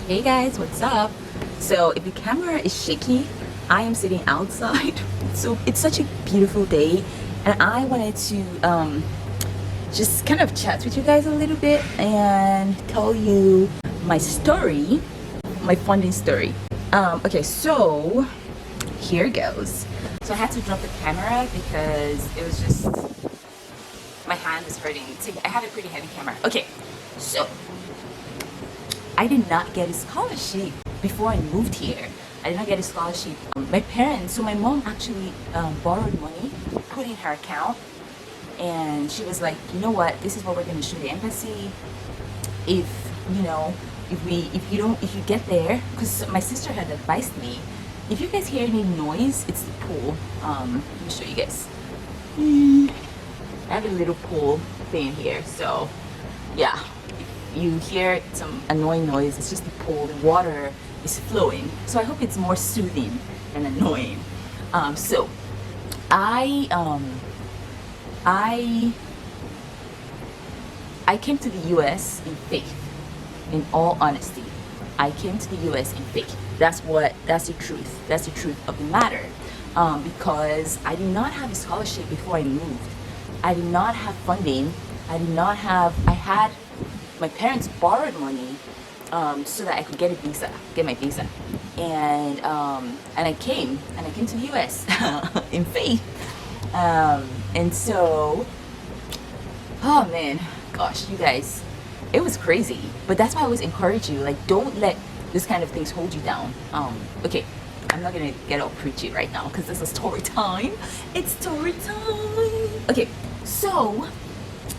Hey guys, what's up? So if the camera is shaky, I am sitting outside. So it's such a beautiful day, and I wanted to just kind of chat with you guys a little bit and tell you my story, my funding story. Okay, so here goes. So I had to drop the camera because it was just, my hand is hurting. I have a pretty heavy camera. Okay, so I did not get a scholarship before I moved here. I did not get a scholarship. My parents, so my mom actually borrowed money, put in her account, and she was like, you know what, this is what we're going to show the embassy. If you get there, because my sister had advised me, if you guys hear any noise, it's the pool. Let me show you guys. I have a little pool thing here, so yeah. You hear some annoying noise, it's just the pool, the water is flowing. So I hope it's more soothing than annoying. So I came to the US in faith. In all honesty, I came to the US in faith. That's the truth. That's the truth of the matter. Because I did not have a scholarship before I moved. I did not have funding. I had my parents borrowed money so that I could get my visa, and I came to the U.S. in faith, and so, oh man, gosh, you guys, it was crazy. But that's why I always encourage you, like, don't let this kind of things hold you down. Okay, I'm not gonna get all preachy right now because this is story time. It's story time. Okay, so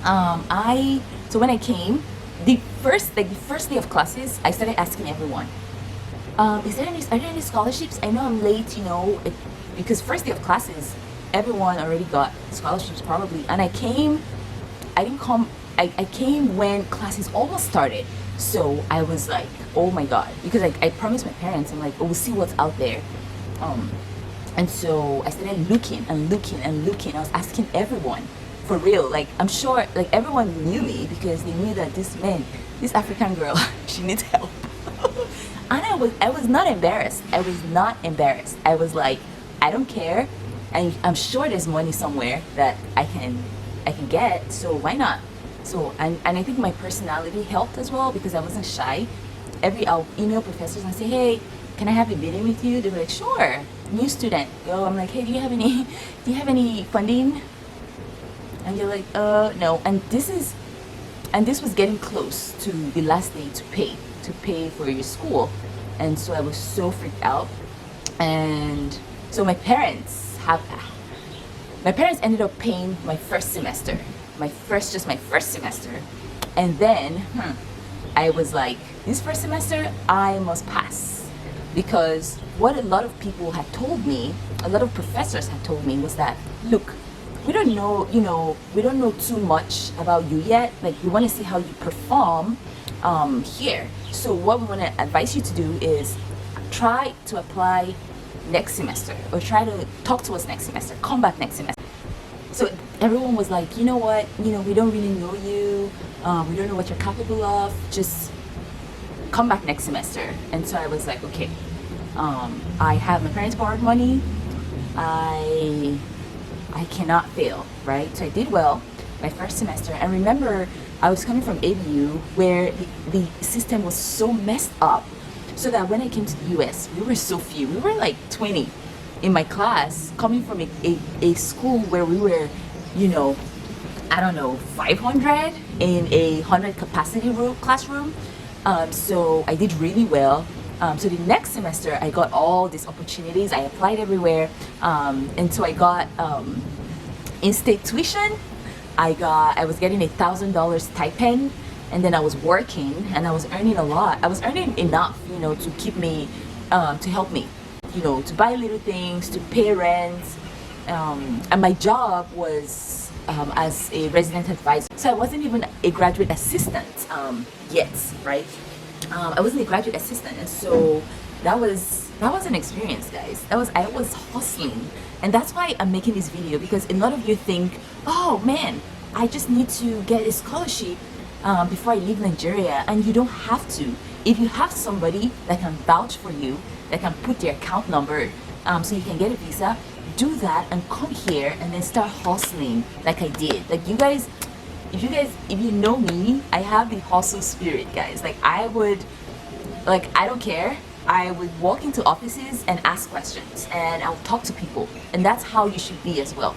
so when I came, the first day of classes, I started asking everyone, are there any scholarships? I know I'm late, because first day of classes, everyone already got scholarships probably. And I came when classes almost started. So I was like, oh my God, because I promised my parents, I'm like, oh, we'll see what's out there. And so I started looking. I was asking everyone. For real, like, I'm sure, like, everyone knew me because they knew that this African girl, she needs help. And I was not embarrassed. I was like, I don't care, and I'm sure there's money somewhere that I can get, so why not? So and I think my personality helped as well, because I wasn't shy. I'll email professors and say, hey, can I have a meeting with you? They were like, sure, new student, go. I'm like, hey, do you have any funding? And you're like, no. And this was getting close to the last day to pay for your school. And so I was so freaked out. And so my parents ended up paying my first semester. My first semester. And then I was like, this first semester I must pass. Because what a lot of people had told me, a lot of professors had told me, was that, look, we don't know too much about you yet. Like, we want to see how you perform here. So what we want to advise you to do is try to apply next semester, or try to talk to us next semester, come back next semester. So everyone was like, you know what, we don't really know you, we don't know what you're capable of, just come back next semester. And so I was like, okay, I have my parents borrowed money, I cannot fail, right? So I did well my first semester. And remember, I was coming from ABU, where the system was so messed up, so that when I came to the US, we were so few. We were like 20 in my class, coming from a school where we were, 500 in a 100 capacity classroom. So I did really well. So the next semester, I got all these opportunities. I applied everywhere, and so I got in-state tuition. I was getting $1,000 stipend, and then I was working, and I was earning a lot. I was earning enough, to keep me, to help me, to buy little things, to pay rent, and my job was as a resident advisor. So I wasn't even a graduate assistant yet, right? I wasn't a graduate assistant, and so that was an experience, guys. I was hustling, and that's why I'm making this video, because a lot of you think, oh man, I just need to get a scholarship before I leave Nigeria, and you don't have to. if you have somebody that can vouch for you, that can put their account number so you can get a visa, do that and come here and then start hustling like I did. Like you guys, if you know me, I have the hustle spirit, guys. Like I don't care. I would walk into offices and ask questions, and I'll talk to people, and that's how you should be as well.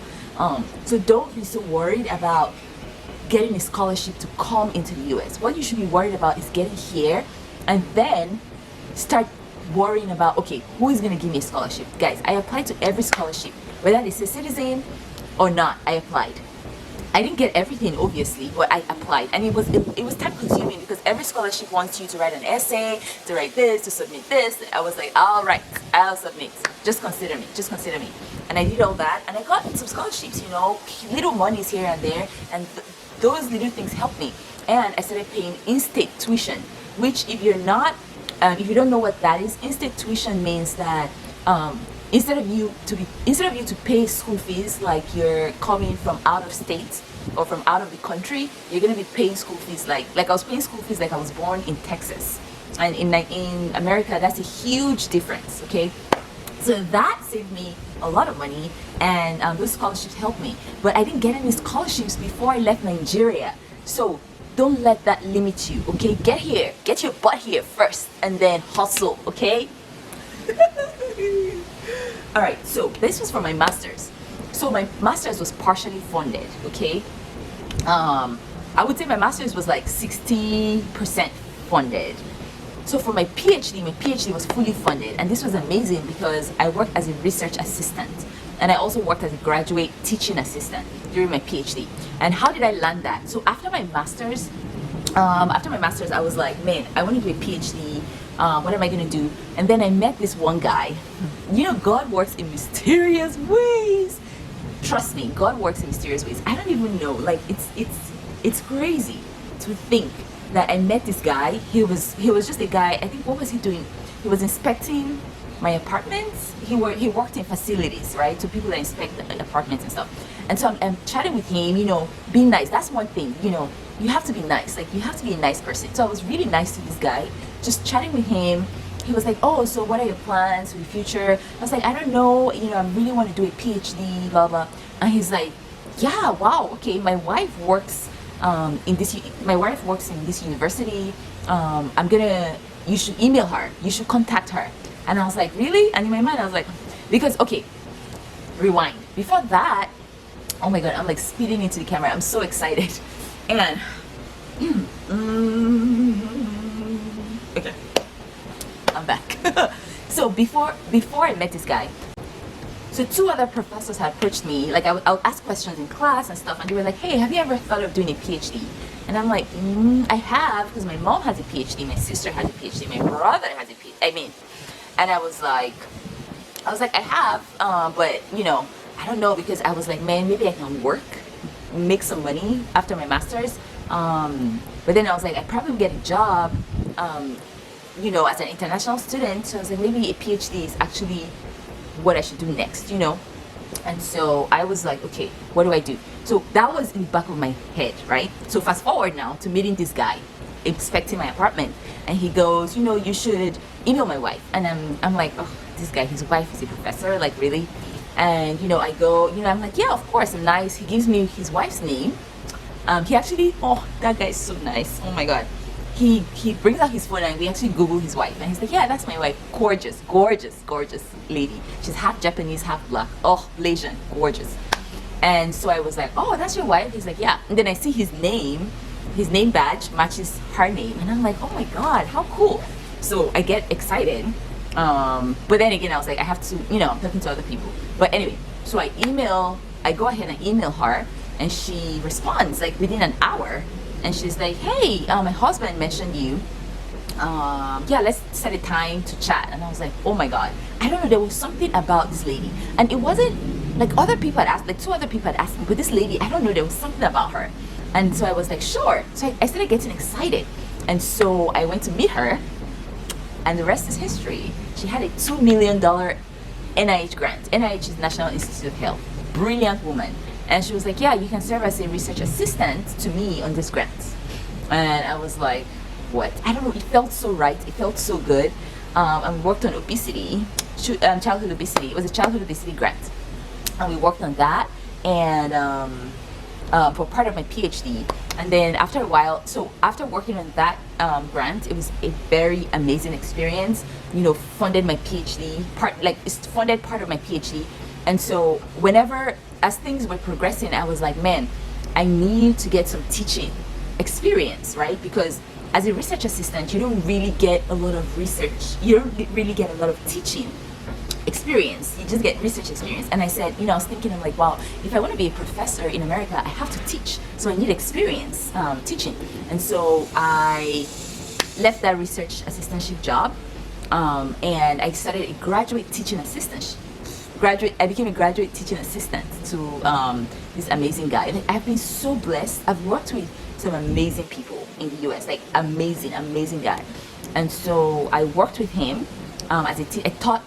So don't be so worried about getting a scholarship to come into the US. What you should be worried about is getting here, and then start worrying about, okay, who is going to give me a scholarship? Guys, I applied to every scholarship, whether they say citizen or not. I applied. I didn't get everything, obviously, but I applied, and it was time consuming because every scholarship wants you to write an essay, to write this, to submit this. I was like, all right, I'll submit. Just consider me. And I did all that, and I got some scholarships, little monies here and there, and those little things helped me. And I started paying in-state tuition, which if you don't know what that is, in-state tuition means that instead of you to pay school fees like you're coming from out of state or from out of the country, you're gonna be paying school fees like I was paying school fees like I was born in Texas, and in America that's a huge difference. Okay, so that saved me a lot of money, and those scholarships helped me. But I didn't get any scholarships before I left Nigeria, so don't let that limit you. Okay, get your butt here first, and then hustle. Okay. All right, so this was for my master's. So my master's was partially funded, okay? I would say my master's was like 60% funded. So for my PhD was fully funded, and this was amazing because I worked as a research assistant, and I also worked as a graduate teaching assistant during my PhD. And how did I land that? So after my master's, I was like, man, I want to do a PhD. What am I gonna do? And then I met this one guy. God works in mysterious ways. Trust me, God works in mysterious ways. I don't even know. Like it's crazy to think that I met this guy. He was just a guy. I think, what was he doing? He was inspecting my apartments. He worked in facilities, right? So people that inspect the apartments and stuff. And so I'm chatting with him. Being nice. That's one thing. You have to be nice. Like you have to be a nice person. So I was really nice to this guy. Just chatting with him. He was like, oh, so what are your plans for the future? I was like, I don't know, I really want to do a PhD, blah, blah. And he's like, yeah, wow, okay, my wife works in this university. You should email her, you should contact her. And I was like, really? And in my mind, I was like, because, okay, rewind. Before that, oh my God, I'm like speeding into the camera. I'm so excited. And, okay, I'm back. So before I met this guy, so two other professors had approached me. Like I would ask questions in class and stuff, and they were like, hey, have you ever thought of doing a PhD? And I'm like, I have, because my mom has a PhD, my sister has a PhD, my brother has a PhD. And I was like, I have, but I don't know, because I was like, man, maybe I can make some money after my master's. But then I was like, I probably would get a job, as an international student. So I was like, maybe a PhD is actually what I should do next, And so I was like, okay, what do I do? So that was in the back of my head, right? So fast forward now to meeting this guy, inspecting my apartment, and he goes, you should email my wife. And I'm like, oh, this guy, his wife is a professor, like really? And I go, I'm like, yeah, of course, I'm nice. He gives me his wife's name. He actually, oh, that guy is so nice. Oh my God. He brings out his phone and we actually Google his wife, and he's like, yeah, that's my wife. Gorgeous lady. She's half Japanese, half black. Oh, Malaysian, gorgeous. And so I was like, oh, that's your wife? He's like, yeah. And then I see his name badge matches her name, and I'm like, oh my God, how cool. So I get excited. But then again, I was like, I have to, I'm talking to other people. But anyway, so I go ahead and email her, and she responds like within an hour. And she's like, hey, my husband mentioned you. Yeah, let's set a time to chat. And I was like, oh my God. I don't know, there was something about this lady. And it wasn't like other people had asked, like two other people had asked me, but this lady, I don't know, there was something about her. And so I was like, sure. So I started getting excited. And so I went to meet her, and the rest is history. She had a $2 million NIH grant. NIH is National Institute of Health. Brilliant woman. And she was like, yeah, you can serve as a research assistant to me on this grant. And I was like, what, I don't know, it felt so right, it felt so good. And we worked on obesity, childhood obesity. It was a childhood obesity grant, and we worked on that, and for part of my PhD. And then after a while, so after working on that grant, it was a very amazing experience. You know, funded my PhD part, like it's funded part of my PhD. And so whenever, as things were progressing, I was like, man, I need to get some teaching experience, right? Because as a research assistant, you don't really get a lot of research. You don't really get a lot of teaching experience. You just get research experience. And I said, you know, I was thinking, I'm like, wow, if I want to be a professor in America, I have to teach. So I need experience teaching. And so I left that research assistantship job, and I started a graduate teaching assistantship. I became a graduate teaching assistant to this amazing guy. And I've been so blessed. I've worked with some amazing people in the US, like amazing guy. And so I worked with him I taught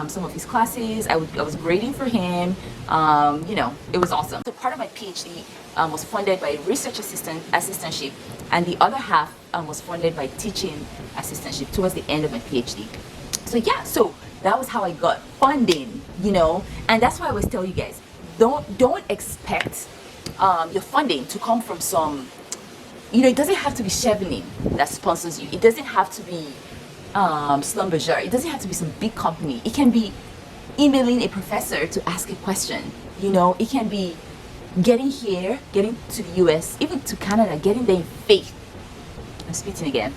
some of his classes. I was grading for him. You know, it was awesome. So part of my PhD was funded by research assistantship, and the other half was funded by teaching assistantship towards the end of my PhD. So yeah, so that was how I got funding, you know, and that's why I always tell you guys, don't expect your funding to come from some, you know, it doesn't have to be Chevening that sponsors you. It doesn't have to be Schlumberger. It doesn't have to be some big company. It can be emailing a professor to ask a question. You know, it can be getting here, getting to the US, even to Canada, getting there in faith. I'm spitting again.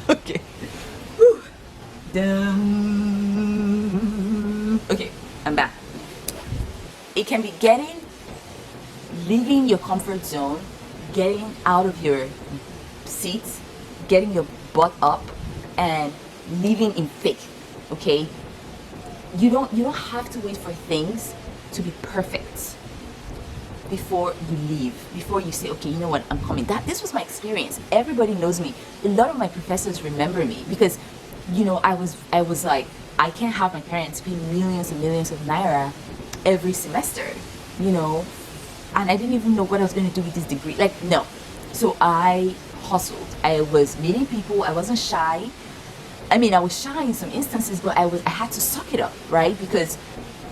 Okay. Whew. Okay, I'm back. It can be leaving your comfort zone, getting out of your seats, getting your butt up, and living in faith. Okay, you don't have to wait for things to be perfect before you leave, before you say, okay, you know what, I'm coming. This was my experience. Everybody knows me. A lot of my professors remember me because, you know, I was like, I can't have my parents pay millions and millions of naira every semester, you know, and I didn't even know what I was going to do with this degree. Like, no. So I hustled. I was meeting people. I wasn't shy. I mean, I was shy in some instances, but I had to suck it up, right? Because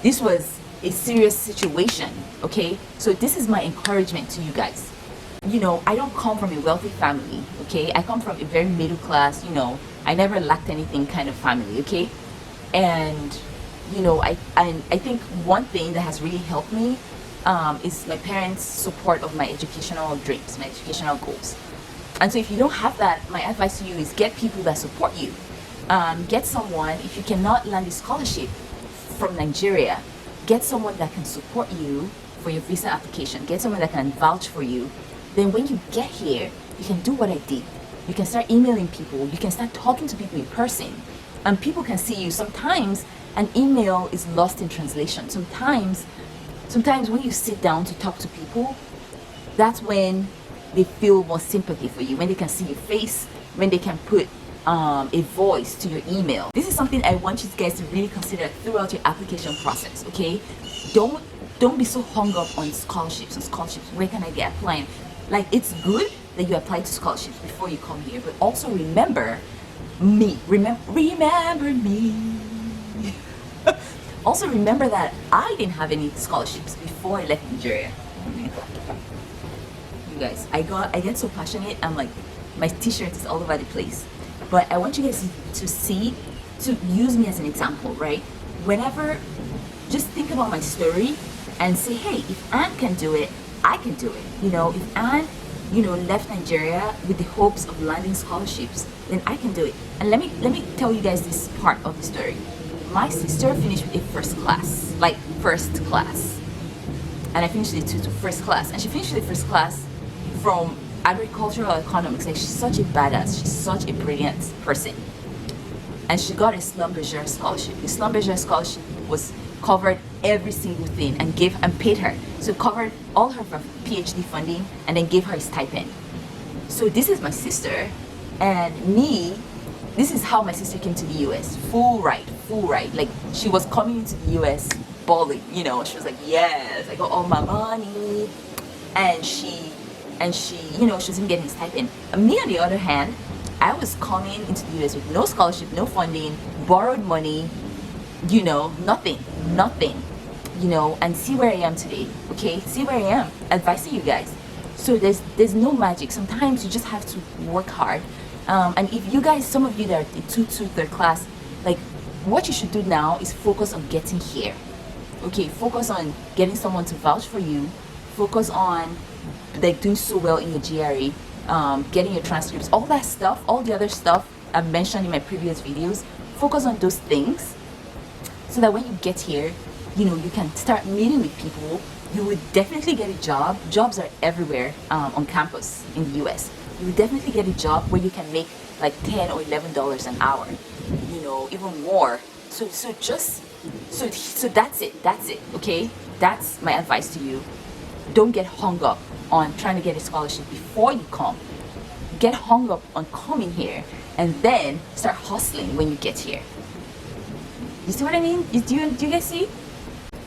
this was a serious situation, okay? So this is my encouragement to you guys. You know, I don't come from a wealthy family, okay? I come from a very middle class, you know, I never lacked anything kind of family, okay? And, you know, I think one thing that has really helped me is my parents' support of my educational dreams, my educational goals. And so if you don't have that, my advice to you is get people that support you. Get someone, if you cannot land a scholarship from Nigeria, get someone that can support you for your visa application. Get someone that can vouch for you. Then when you get here, you can do what I did. You can start emailing people. You can start talking to people in person. And people can see you. Sometimes an email is lost in translation. Sometimes when you sit down to talk to people, that's when they feel more sympathy for you, when they can see your face, when they can put a voice to your email. This is something I want you guys to really consider throughout your application process, okay? Don't be so hung up on scholarships. Where can I get applying? Like, it's good that you apply to scholarships before you come here, but also remember me. Remember me. Also remember that I didn't have any scholarships before I left Nigeria. You guys, I get so passionate. I'm like, my t-shirt is all over the place. But I want you guys to use me as an example, right? Whenever, just think about my story and say, hey, if Anne can do it, I can do it. You know, if Anne, you know, left Nigeria with the hopes of landing scholarships, then I can do it. And let me tell you guys this part of the story. My sister finished with a first class. And I finished it to first class. And she finished with a first class from agricultural economics. Like, she's such a badass. She's such a brilliant person. And she got a Schlumberger scholarship. The Schlumberger scholarship covered every single thing and paid her. So it covered all her PhD funding and then gave her a stipend. So this is my sister, and me. This is how my sister came to the US. Full ride. Like, she was coming into the US balling, you know. She was like, yes, I got all my money. And she and she, you know, she wasn't getting a stipend. Me, on the other hand, I was coming into the US with no scholarship, no funding, borrowed money, you know, nothing, you know, and see where I am today. Okay, see where I am, advising you guys. So there's no magic. Sometimes you just have to work hard. And if you guys, some of you that are in 2-2 third class, like, what you should do now is focus on getting here. Okay, focus on getting someone to vouch for you. Focus on like doing so well in your GRE, getting your transcripts, all that stuff, all the other stuff I've mentioned in my previous videos. Focus on those things so that when you get here, you know, you can start meeting with people. You would definitely get a job. Jobs are everywhere on campus in the US. You would definitely get a job where you can make like $10 or $11 an hour, you know, even more. So that's it, okay? That's my advice to you. Don't get hung up on trying to get a scholarship before you come. Get hung up on coming here and then start hustling when you get here. You see what I mean? Do you guys see?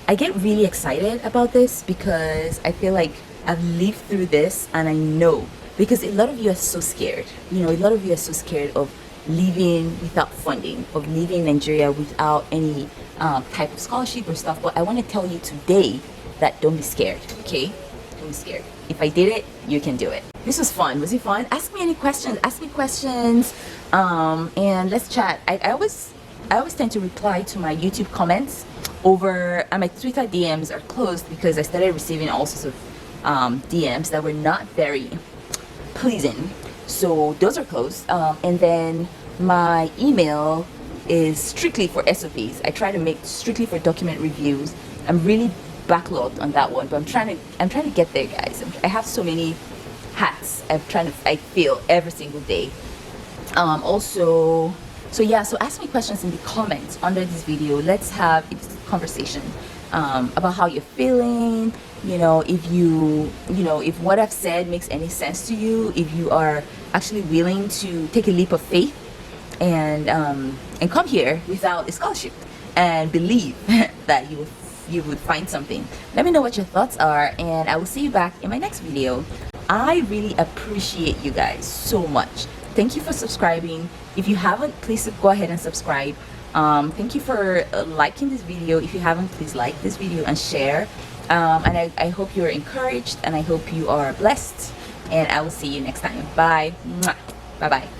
I get really excited about this because I feel like I've lived through this, and I know, because a lot of you are so scared. You know, a lot of you are so scared of leaving without funding, of leaving Nigeria without any type of scholarship or stuff. But I want to tell you today that don't be scared, okay? Don't be scared. If I did it, you can do it. This was fun. Was it fun? Ask me any questions. Ask me questions, and let's chat. I always tend to reply to my YouTube comments over, and my Twitter DMs are closed because I started receiving all sorts of DMs that were not very pleasing. So those are closed. And then my email is strictly for SOPs. I try to make strictly for document reviews. I'm really backlogged on that one, but I'm trying to get there, guys. I have so many hats I feel every single day. So ask me questions in the comments under this video. Let's have a conversation about how you're feeling. You know, if what I've said makes any sense to you, if you are actually willing to take a leap of faith and come here without a scholarship and believe that you would find something. Let me know what your thoughts are, and I will see you back in my next video. I really appreciate you guys so much. Thank you for subscribing. If you haven't, please go ahead and subscribe. Thank you for liking this video. If you haven't, please like this video and share. And I hope you're encouraged, and I hope you are blessed, and I will see you next time. Bye. Bye bye.